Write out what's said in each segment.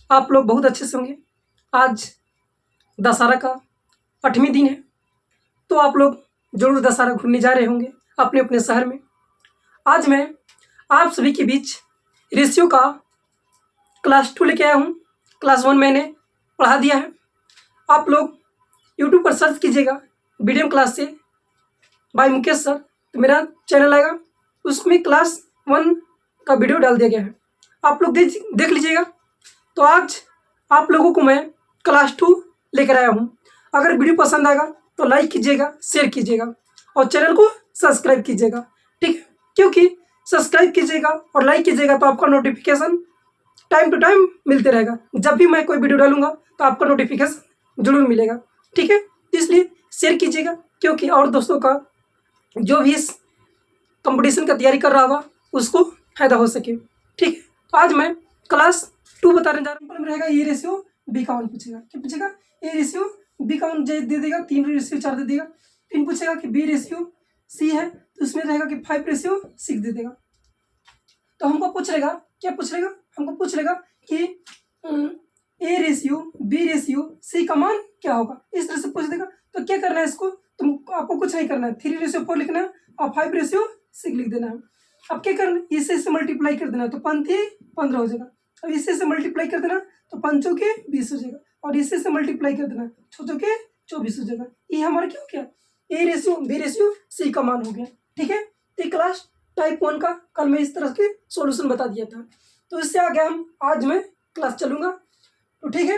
आप लोग बहुत अच्छे से होंगे। आज दशहरा का 8वें दिन है, तो आप लोग ज़रूर दशहरा घूमने जा रहे होंगे अपने अपने शहर में। आज मैं आप सभी के बीच रेशियो का क्लास 2 लेके आया हूँ। क्लास 1 मैंने पढ़ा दिया है। आप लोग यूट्यूब पर सर्च कीजिएगा वीडियो क्लास से बाय मुकेश सर, तो मेरा चैनल आएगा, उसमें क्लास 1 का वीडियो डाल दिया गया है। आप लोग देख लीजिएगा। तो आज आप लोगों को मैं क्लास 2 लेकर आया हूँ। अगर वीडियो पसंद आएगा तो लाइक कीजिएगा, शेयर कीजिएगा और चैनल को सब्सक्राइब कीजिएगा, ठीक है? क्योंकि सब्सक्राइब कीजिएगा और लाइक कीजिएगा तो आपका नोटिफिकेशन टाइम टू टाइम मिलते रहेगा। जब भी मैं कोई वीडियो डालूंगा तो आपका नोटिफिकेशन जरूर मिलेगा, ठीक है? इसलिए शेयर कीजिएगा, क्योंकि और दोस्तों का जो भी इस कंपटीशन का तैयारी कर रहा होगा उसको फायदा हो सके, ठीक है? तो आज मैं क्लास 2 बताने जा रहा हूँ। रहेगा ए रेशियो बी का 1 पूछेगा। क्या पूछेगा? ए रेशियो बी का 1 दे देगा, 3 रेशियो 4 दे देगा। फिर पूछेगा कि बी रेशियो सी है, तो उसमें रहेगा कि 5 रेशियो 6 दे देगा। तो हमको पूछ लेगा, क्या पूछ लेगा? हमको पूछ लेगा कि A ratio B ratio C का मान क्या होगा। इस तरह से पूछ देगा। तो क्या करना है इसको? आपको कुछ नहीं करना है, 3 रेशियो 4 लिखना है और 5 रेशियो 6 लिख देना है। अब क्या करना है? इससे मल्टीप्लाई कर देना, तो 15 हो जाएगा। अब इससे से मल्टीप्लाई कर देना तो 5 के 20 हो जाएगा, और इससे से मल्टीप्लाई कर देना 6 के 24 हो जाएगा। ये हमारा क्या हो गया? A ratio B ratio C का मान हो गया, ठीक है? तो क्लास टाइप 1 का कल मैं इस तरह के सॉल्यूशन बता दिया था। तो इससे आगे हम आज मैं क्लास चलूंगा, तो ठीक है?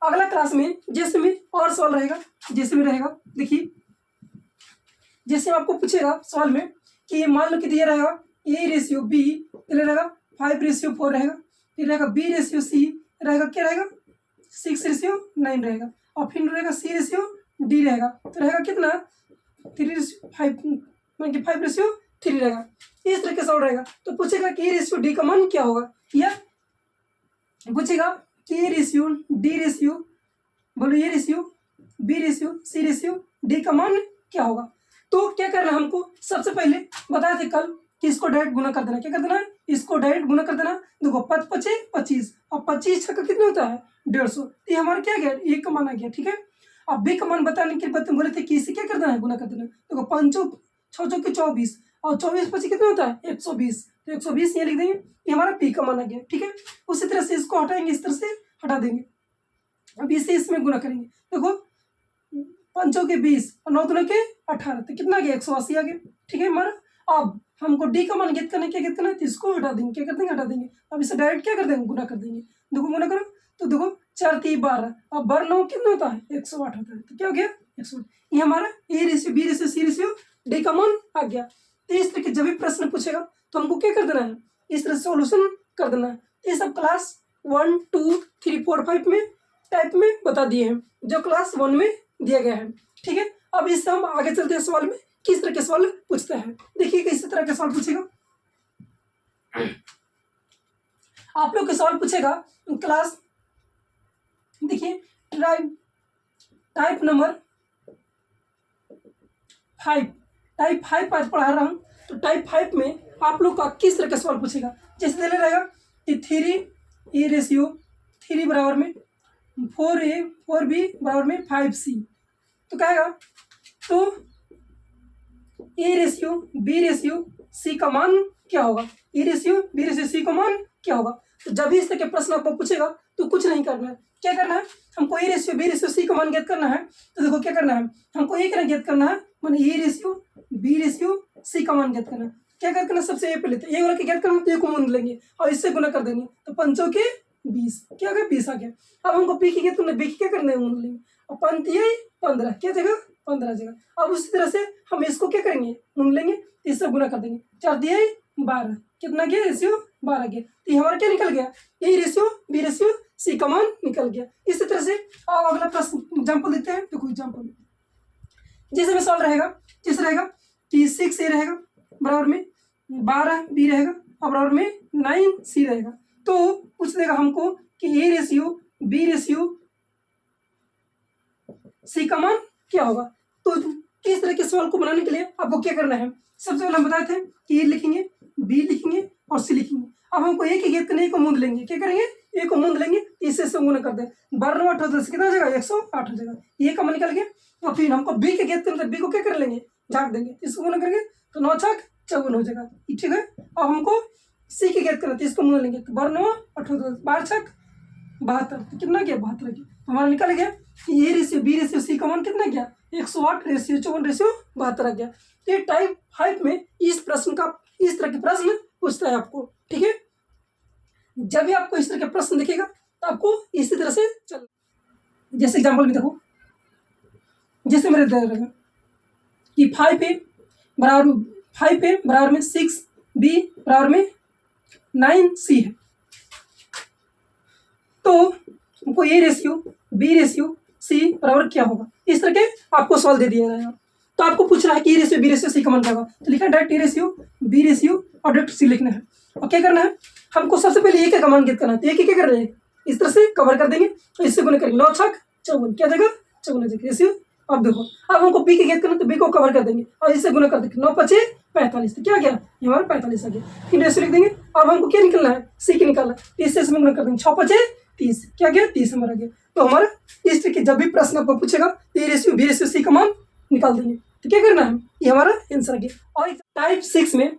अगला क्लास में जैसे में और सवाल रहेगा, जैसे में रहेगा, देखिए जैसे आपको पूछेगा सवाल में कि मान लो कि दिया रहेगा ए रेशियो बी, रहेगा 5 रेशियो 4 रहेगा, फिर रहेगा बी रेशियो सी रहेगा, क्या रहेगा? 6 रेशियो 9 रहेगा, और फिर रहेगा सी रेशियो डी रहेगा, तो रहेगा कितना? 3 रेशियो 5 रेशियो 3 रहेगा। इस तरह का सवाल रहेगा। तो पूछेगा कि ए रेशियो डी का मान क्या होगा, या पूछेगा कि ए रेशियो डी रेशियो, बोलो A ratio B ratio C ratio D का मान क्या होगा। तो क्या करना है हमको? सबसे पहले बताए थे कल कि इसको डायरेक्ट गुना कर देना। क्या कर देना है? इसको डायरेक्ट गुना कर देना। देखो 5 पचे 25 और 25 छक्का कितना होता है? 150। ये हमारा क्या गया? ए का मान आ गया, ठीक है? अब बी का मान बताने के लिए बोले थे कि इसे क्या कर देना है? गुना कर देना। देखो 5 6 के 24 और 24 25 कितना होता है? 120। तो 120 ये लिख देंगे, ये हमारा बी का मान आ गया, ठीक है? उसी तरह से इसको हटाएंगे, इस तरह से हटा देंगे। अब इसे इसमें गुना करेंगे। देखो 5 के 20 और 9 दूना के 18, तो कितना गया? 180 आ गया, ठीक है हमारा। अब हमको डी का मान ज्ञात करना, क्या ज्ञात करना है? तो इसको हटा देंगे, क्या कर देंगे? हटा देंगे। अब इसे डायरेक्ट क्या कर देंगे? गुना कर देंगे। देखो गुना करो तो देखो 4 3 12 और 12 9 कितना होता है? 108 होता है। तो क्या हो गया? 108। ये हमारा A ratio B ratio C ratio D का मान आ गया। तो इस तरह के जब भी प्रश्न पूछेगा तो हमको क्या कर देना है? इस तरह सॉल्यूशन कर देना है। ये सब क्लास 1 2 3 4 5 में टाइप में बता दिए हैं, जो क्लास 1 में दिया गया है, ठीक है? अब इससे हम आगे चलते हैं सवाल में, किस तरह के सवाल पूछते हैं। देखिए किस तरह के सवाल पूछेगा। आप लोग के सवाल पूछेगा क्लास, देखिए टाइप नंबर 5, टाइप 5 आज पढ़ा रहा हूं। तो टाइप 5 में आप लोग का किस तरह का सवाल पूछेगा। जैसे दे रहेगा कि 3 ए रेशियो 3 बराबर में 4A 4B बराबर में 5C, तो कहेगा तो A ratio B ratio C का मान क्या होगा? A ratio B ratio C का मान क्या होगा? तो जब भी इस तरह के प्रश्न आपको पूछेगा तो कुछ नहीं करना है। क्या करना है? हमको A ratio B ratio C का मान ज्ञात करना है। तो देखो क्या करना है, हमको एक ज्ञात करना है, माने A ratio B ratio C का मान ज्ञात करना है। क्या ज्ञात करना? सबसे ए पे लेते ए वाला के ज्ञात करना, तो ए को मूंद लेंगे और इससे गुना कर देंगे, तो 5 के 20, क्या हो गया? 20 आ गया। अब हमको बी की ज्ञात करना, बी की क्या करना है? मूंद लेंगे, और 5 15, क्या जगह? 15 जगह। अब उसी तरह से हम इसको क्या करेंगे? मूंद लेंगे, इससे गुना कर देंगे, 4 दिए 12, कितना गया? रेशियो 12 गया। तो ये हमारा क्या निकल गया? A ratio B ratio C का मान निकल गया। इसी तरह से अब अगला प्रश्न एग्जाम्पल देखते हैं। देखो एग्जाम्पल जैसे में सवाल रहेगा, जैसे रहेगा कि 6A रहेगा बराबर में 12B रहेगा और बराबर में 9C रहेगा। तो पूछ देगा हमको कि A ratio B ratio C का मान क्या होगा। तो इस तरह के सवाल को बनाने के लिए आपको क्या करना है? सबसे पहले हम बताए थे कि ए लिखेंगे, बी लिखेंगे और सी लिखेंगे। अब हमको एक ही गेद करना है, एक को मूंद लेंगे। क्या करेंगे? एक को मूंद लेंगे, इससे गुना कर दें। 12 8 कितना हो जाएगा? 108 हो जाएगा। ये कम निकल गया। और फिर हमको बी के गेद करना, बी को क्या कर लेंगे? झाँक देंगे। इसको गुना करेंगे तो 9 छक 54 हो जाएगा। ठीक है। अब हमको सी के गेद करना, तो इसको मूंद लेंगे। तो 12 9 18 12 छक 72, तो कितना गया? 72 गया। हमारा निकल गया कि A ratio B ratio C का मान कितना गया? 108 रेशियो 54 रेशियो 72 आ गया। तो ये टाइप 5 में इस प्रश्न का, इस तरह के प्रश्न पूछता है आपको। ठीक है। जब भी आपको इस तरह के प्रश्न दिखेगा तो आपको इसी तरह से चल, जैसे एग्जाम्पल में देखो, जैसे मेरे दे रहा कि 5a बराबर में 6b बराबर में 9c है। तो हमको A ratio B ratio C बराबर क्या होगा, इस तरह के आपको सवाल दे दिया जाएगा। तो आपको पूछ रहा है कि A ratio B ratio C का मान क्या होगा, तो लिखना है direct A ratio B ratio और डायरेक्ट सी लिखना है। और क्या करना है? हमको सबसे पहले एक का मान ज्ञात करना है। तो एक क्या कर रहे हैं? इस तरह से कवर कर देंगे। तो इससे गुना करेंगे 9 छक 54, क्या जगह? 54 जगह रेशियो। अब देखो, अब हमको बी के ज्ञात करना, तो बी को कवर कर देंगे और इससे गुना कर देंगे। 9 5 45, तो क्या गया? ये हमारा 45 आ गया। फिर रेशियो लिख देंगे। अब हमको क्या निकलना है? सी के निकालना, तो इससे इसमें गुना कर देंगे। 6 5 30, क्या गया? 30 हमारा गया। तो हमारा इस तरह के जब भी प्रश्न आपको पूछेगा तो A ratio B ratio C का मान निकाल देंगे। तो क्या करना है? ये हमारा आंसर आ गया। और टाइप 6 में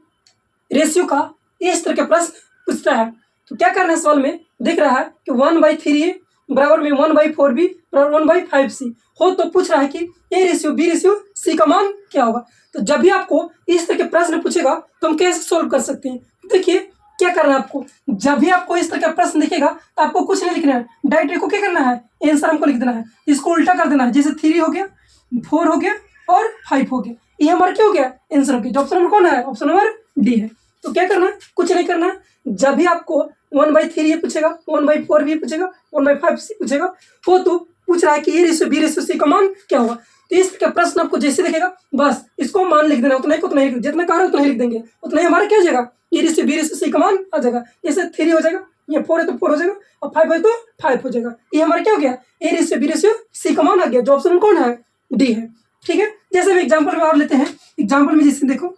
रेशियो का इस तरह के प्रश्न पूछता है। तो क्या करना है? सवाल में दिख रहा है कि 1/3 बराबर में 1/4b बराबर 1/5c हो, तो पूछ रहा है कि A ratio B ratio C का मान क्या होगा। तो जब भी आपको इस तरह के प्रश्न पूछेगा तो हम कैसे सोल्व कर सकते हैं? देखिए क्या करना है आपको, जब भी आपको इस तरह का प्रश्न दिखेगा तो आपको कुछ नहीं लिखना है, डायरेक्ट को क्या करना है? आंसर हमको लिख देना है। इसको उल्टा कर देना है, जैसे 3 हो गया, 4 हो गया और 5 हो गया। ये हमारा क्या हो गया? आंसर हो गया। जो ऑप्शन नंबर कौन है? ऑप्शन नंबर डी है। तो क्या करना है? कुछ नहीं करना है। जब भी आपको 1/3 ये पूछेगा, 1/4 भी पूछेगा, 1/5 पूछेगा हो, तो पूछ रहा है कि A ratio B ratio C का मान क्या होगा। तो इस का प्रश्न आपको जैसे दिखेगा बस इसको मान लिख देना, उतना ही उतना ही लिख, जितना कह रहे हो उतना ही लिख देंगे, उतना ही हमारा क्या हो जाएगा? A ratio B ratio C का मान आ जाएगा। जैसे 3 हो जाएगा, ये 4 है तो 4 हो जाएगा, और 5 है तो 5 हो जाएगा। ये हमारा क्या हो गया? A ratio B ratio C का मान आ गया। जो ऑप्शन कौन है? डी है। ठीक है। जैसे एग्जाम्पल में और लेते हैं। एग्जाम्पल में जैसे देखो,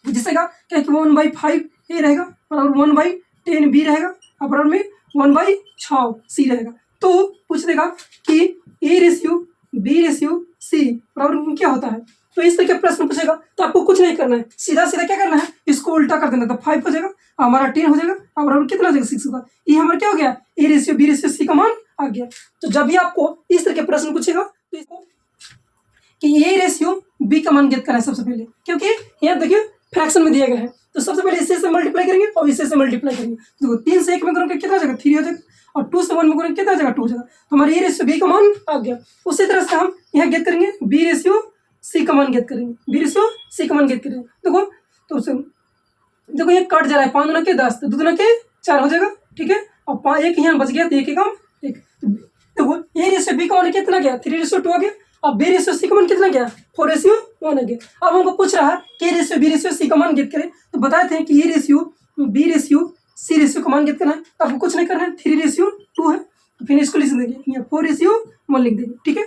जैसे क्या कि 1/5 ए रहेगा बराबर 1/10 बी रहेगा और बराबर में 1/6 सी रहेगा। तो पूछ देगा कि A ratio B ratio C बराबर क्या होता है। तो इस तरह के प्रश्न पूछेगा तो आपको कुछ नहीं करना है, सीधा सीधा क्या करना है? इसको उल्टा कर देना। तो 5 हो जाएगा, हमारा 10 हो जाएगा और बराबर कितना हो जाएगा? 6 होगा। ये हमारा क्या हो गया? A ratio B ratio C का मान आ गया। तो जब भी आपको इस तरह के प्रश्न पूछेगा तो इसको कि ए रेशियो बी का मान ज्ञात करना है सबसे पहले, क्योंकि यहाँ देखिए फ्रैक्शन में दिया गया है। तो सबसे पहले इससे मल्टीप्लाई करेंगे और इससे मल्टीप्लाई करेंगे। देखो 3 से 1 में करोगे कितना हो जाएगा? 3 हो जाएगा, और 2 से 1 में करोगे कितना हो जाएगा? 2 हो जाएगा। तो हमारे ए रेशियो बी का मान आ गया। उसी तरह से हम यहाँ ज्ञात करेंगे बी रेशियो सी का मान ज्ञात करेंगे, बी रेशियो सी का मान ज्ञात करेंगे। देखो तो देखो ये कट जा रहा है, 5 दूना के 10, तो 2 दूना के 4 हो जाएगा। ठीक है। और एक यहाँ बच गया, तो एक ही काम एक। देखो ए रेशियो बी का मान कितना गया? 3:2 आ गया। अब बी रेशियो सी का मान कितना गया? 4:1 आ गया। अब हमको पूछ रहा है कि A ratio B ratio C का मान ज्ञात करें। तो बताए थे कि A ratio B ratio C ratio का मान ज्ञात करना है। तो आपको कुछ नहीं करना है, 3:2 है। तो फिर इसको लिख देंगे, यहाँ 4:1 लिख देंगे। ठीक है।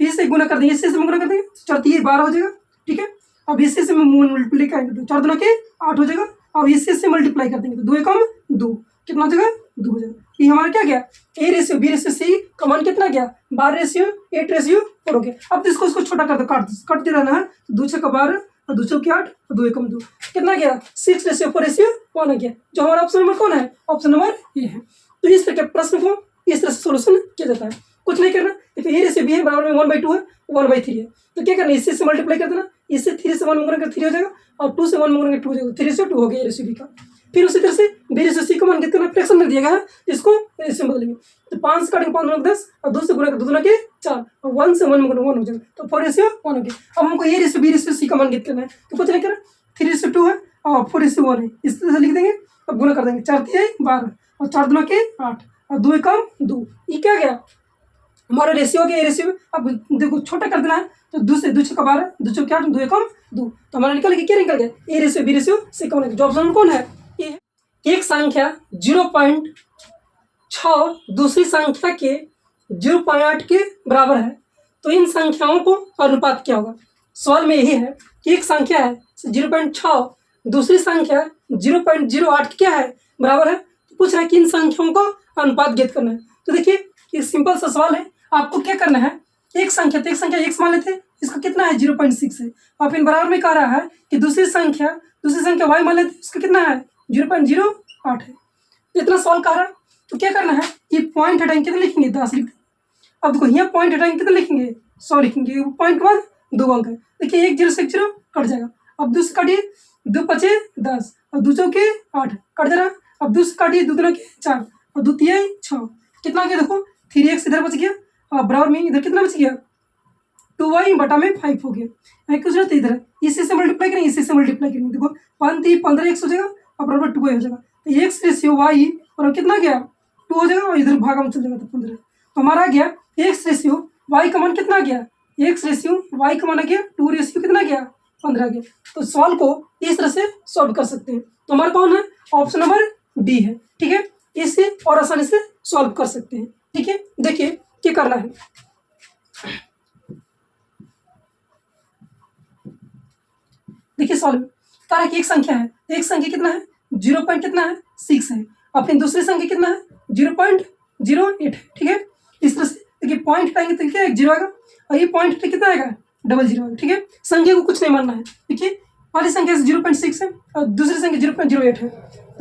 इससे गुना कर देंगे, इससे गुना कर देंगे, 4 12 हो जाएगा। ठीक है। अब इससे मल्टीप्लाई करेंगे तो 4 दूना के 8 हो जाएगा। अब इससे मल्टीप्लाई कर देंगे तो 2 एकम 2, कितना हो जाएगा? 2 हो जाएगा। ये हमारा क्या गया? A ratio B ratio C का मान कितना गया? 12:8:4 हो गया। अब इसको छोटा कर दो, काटते रहना है। तो 2 6 12 और 2 4 8 और 2 एकम 2, कितना गया? 6:4:1 आ गया। जो हमारा ऑप्शन नंबर कौन है? ऑप्शन नंबर ये है। तो इस तरह के प्रश्न को इस तरह से सोल्यूशन किया जाता है। कुछ नहीं करना। देखिए ए रेशियो बी है बराबर में 1/2 है, 1/3 है। तो क्या करना है? इससे से मल्टीप्लाई कर देना, इससे 3 से 1 में गुणा कर 3 हो जाएगा, और 2 से 1 में गुणा कर 2 हो जाएगा। 3:2 हो गया ए रेशियो बी का। फिर उसी तरह से बी रेशियो सी का मान कितना फ्रैक्शन में दिया गया है, इसको इसमें बदलेंगे। तो 5 से काटेंगे 5 दूना 10 और 2 से गुणा कर 2 दूना के 4 और 1 से 1 में गुणा 1 हो जाएगा। तो 4:1 हो गया। अब हमको A ratio B ratio C का मान ज्ञात करना है। तो कुछ नहीं करना, 3:2 है और 4:1 है, इस तरह से लिख देंगे। अब गुणा कर देंगे, 4 3 12 और 4 दूना के 8 और 2 एकम 2। ये क्या गया? हमारा रेशियो के रेशियो। अब देखो छोटा कर देना है, तो 2 से 2 6 12 2 4 8 2 एकम 2, तो हमारा निकल के क्या निकल गया? A ratio B ratio C का मान। जो ऑप्शन कौन है? ये है। एक संख्या 0.6 दूसरी संख्या के 0.8 के बराबर है, तो इन संख्याओं को अनुपात क्या होगा। सवाल में यही है कि एक संख्या है 0.6, दूसरी संख्या 0.08 क्या है? बराबर है। तो पूछ रहा है कि इन संख्याओं का अनुपात ज्ञात करना है। तो देखिए ये सिंपल सा सवाल है, आपको क्या करना है, एक संख्या x मान लेते हैं, इसका कितना है 0.6 है। और फिर बराबर में कह रहा है कि दूसरी संख्या y मान लेते हैं, इसका कितना है 0.08 है। इतना सवाल कह रहा है, तो क्या करना है, ये पॉइंट हटाएंगे कितना लिखेंगे 10 लिखते हैं। अब देखो यहाँ पॉइंट हटाएंगे कितना लिखेंगे 100 लिखेंगे, पॉइंट के बाद 2 अंक है। देखिए 1 0 से 1 0 कट जाएगा। अब 2 से काटिए, 2 5 10 और 2 चौके 8 कट जा रहा। अब 2 से काटिए, 2 दूना के 4 और 2 तिहाई 6, कितना आ गया देखो 3x इधर बच गया और बराबर में इधर कितना बच गया 2y बटा में 5 हो गया। कुछ नहीं इधर इसी से मल्टीप्लाई करेंगे, इसी से मल्टीप्लाई करेंगे। देखो 5 3 15 x हो जाएगा और बराबर 2y हो जाएगा। तो x रेशियो y और कितना गया 2 हो जाएगा और इधर भागा में चल जाएगा तो 15। तो हमारा आ गया x रेशियो y का मान कितना गया, x रेशियो y का मान आ गया 2 रेशियो कितना गया 15 गया। तो सवाल को इस तरह से सॉल्व कर सकते हैं। तो हमारा कौन है, ऑप्शन नंबर डी है। ठीक है, इससे और आसानी से सॉल्व कर सकते हैं। ठीक है, देखिए क्या करना है। देखिए सॉल्व कह रहा है कि एक संख्या है, एक संख्या कितना है 0 पॉइंट कितना है 6 है और फिर दूसरी संख्या कितना है 0.08 है। ठीक है, इस तरह से देखिए पॉइंट हटाएंगे तो क्या एक 0 आएगा और ये पॉइंट कितना आएगा 00 आएगा। ठीक है, संख्या को कुछ नहीं मानना है। देखिए पहली संख्या 0.6 है और दूसरी संख्या 0.08 है।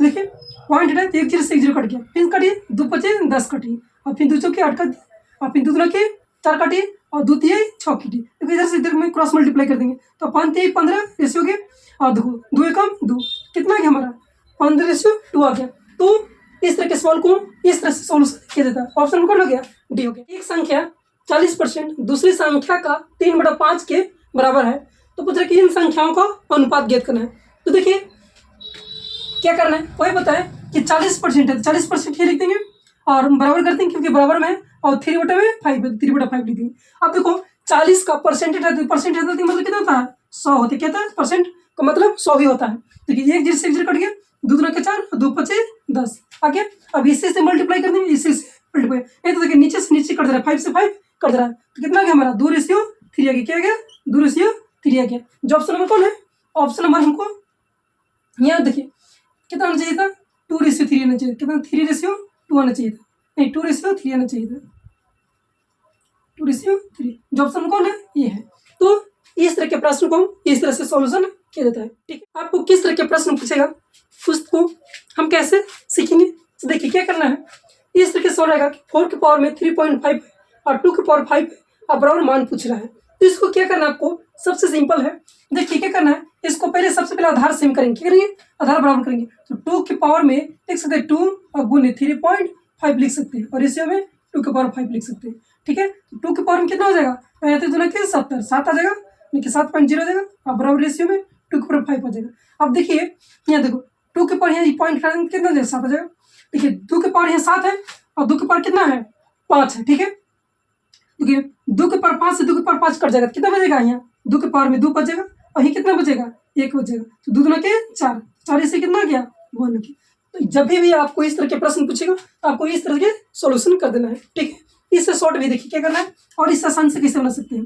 देखिए पॉइंट हटाए तो 1 0 से 1 0 कट गया, फिर काटिए 2 5 10 काटिए और फिर 2 चौके 8 काट दिया और फिर 2 दूना के 4 काटिए और 2 तिहाई 6 काटिए। तो इधर से इधर में क्रॉस मल्टीप्लाई कर देंगे तो 5 3 15 रेशियो हो गया और देखो 2 एकम 2 कितना आ गया हमारा 15 रेशियो 2 आ गया। तो इस तरह के सवाल को इस तरह से सॉल्यूशन किया जाता है। ऑप्शन नंबर कौन हो गया डी हो गया। एक संख्या 40% दूसरी संख्या का 3/5 के बराबर है। तो पूछ रहे कि इन संख्याओं का अनुपात ज्ञात करना है। तो देखिए क्या करना है, वही बताए कि 40% है तो 40% ही लिख देंगे और बराबर कर देंगे क्योंकि बराबर में है और 3/5 है 3/5 लिख देंगे। अब देखो 40 का परसेंटेज है तो परसेंट है तो मतलब कितना होता है 100 होता है। क्या होता है परसेंट का मतलब 100 ही होता है। देखिए 1 0 से 1 0 कट गया, 2 दूना के 4 और 2 5 10 आ गया। अब इसी से मल्टीप्लाई कर देंगे, इसी से मल्टीप्लाई ये तो देखिए नीचे से नीचे कट जा रहा है 5 से 5 कट जा रहा है तो कितना आ गया हमारा 2:3 आ गया। क्या आ गया 2:3 आ गया। जो ऑप्शन नंबर कौन है, ऑप्शन नंबर हमको यहाँ देखिए कितना आना चाहिए था 2:3 आना चाहिए। कितना 3:2 आना चाहिए था, नहीं 2:3 आना चाहिए था 2:3। जो ऑप्शन कौन है ये है। तो इस तरह के प्रश्न को इस तरह से सॉल्यूशन किया जाता है। ठीक है, आपको किस तरह के प्रश्न पूछेगा उसको हम कैसे सीखेंगे। तो देखिए क्या करना है, इस तरह के सवाल रहेगा कि 4 की पावर में 3.5 और 2 की पावर 5 अब बराबर मान पूछ रहा है। तो इसको क्या करना है, आपको सबसे सिंपल है। देखिए क्या करना है, इसको पहले सबसे पहले आधार सेम करेंगे। क्या करेंगे आधार बराबर करेंगे। तो 2 की पावर में लिख सकते हैं 2 और गुने 3.5 लिख सकते हैं और रेशियो में 2 की पावर 5 लिख सकते हैं। ठीक है, तो 2 की पावर में कितना हो जाएगा 7 आ जाएगा, देखिए 7.0 आ जाएगा और बराबर रेशियो में 2 की पावर 5 आ जाएगा। अब देखिए यहाँ देखो 2 के पावर यहाँ पॉइंट कितना हो जाएगा 7 आ जाएगा। देखिए 2 के पावर यहाँ 7 है और 2 के पावर कितना है 5 है। ठीक है, देखिए 2 के पावर 5 से 2 के पावर 5 कट जाएगा, कितना बचेगा यहाँ 2 के पावर में 2 बचेगा और यहाँ कितना बचेगा 1 बचेगा। तो 2 दूना के 4, 4 से कितना गया 1 की। तो जब भी आपको इस तरह के प्रश्न पूछेगा तो आपको इस तरह के सॉल्यूशन कर देना है। ठीक है, इससे शॉर्ट भी देखिए क्या करना है और इससे आसान से कैसे बना सकते हैं।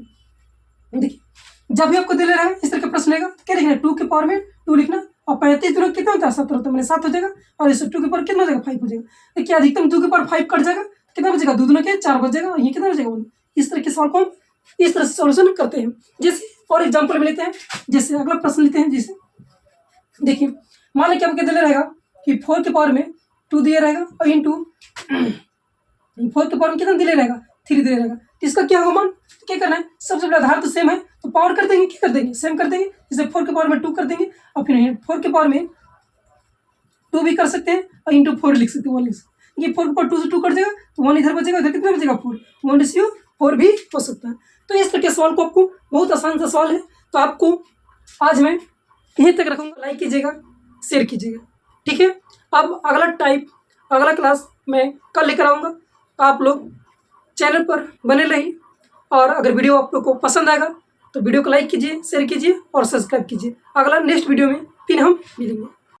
देखिए जब भी आपको दे ले रहा है इस तरह का प्रश्न लेगा क्या लिखना है 2 के पावर में 2 लिखना और 35 दूना कितना होता है 7 होता है, मैंने 7 हो जाएगा और इससे 2 के पावर कितना हो जाएगा 5 हो जाएगा। देखिए अधिकतम 2 के पावर 5 कट जाएगा, कितना बचेगा 2 दूना के 4 बच जाएगा और ये कितना बचेगा 1। इस तरह के सवाल को हम इस तरह से सॉल्यूशन करते हैं। जैसे और एग्जाम्पल में लेते हैं, जैसे अगला प्रश्न लेते हैं। जैसे देखिए मान लीजिए आपको दिया रहेगा कि 4 के पावर में 2 दिया रहेगा और इंटू 4 के पावर में कितना दिया रहेगा 3 दिया रहेगा। तो इसका क्या होगा मान, क्या करना है सबसे पहले आधार तो सेम है तो पावर कर देंगे, क्या कर देंगे सेम कर देंगे। जैसे 4 के पावर में 2 कर देंगे और फिर 4 के पावर में 2 भी कर सकते हैं और इंटू 4 लिख सकते हैं 1 लिख सकते हैं। ये 4 के पावर 2 से 2 कर देगा तो 1 इधर बचेगा, इधर कितना बचेगा 4, 1:4 भी हो सकता है। तो इस तरह के सवाल को आपको बहुत आसान सा सवाल है। तो आपको आज मैं यहीं तक रखूँगा, लाइक कीजिएगा शेयर कीजिएगा। ठीक है, अब अगला क्लास मैं कल लेकर आऊँगा। तो आप लोग चैनल पर बने रहिए और अगर वीडियो आप लोग को पसंद आएगा तो वीडियो को लाइक कीजिए, शेयर कीजिए और सब्सक्राइब कीजिए। अगला नेक्स्ट वीडियो में फिर हम मिलेंगे।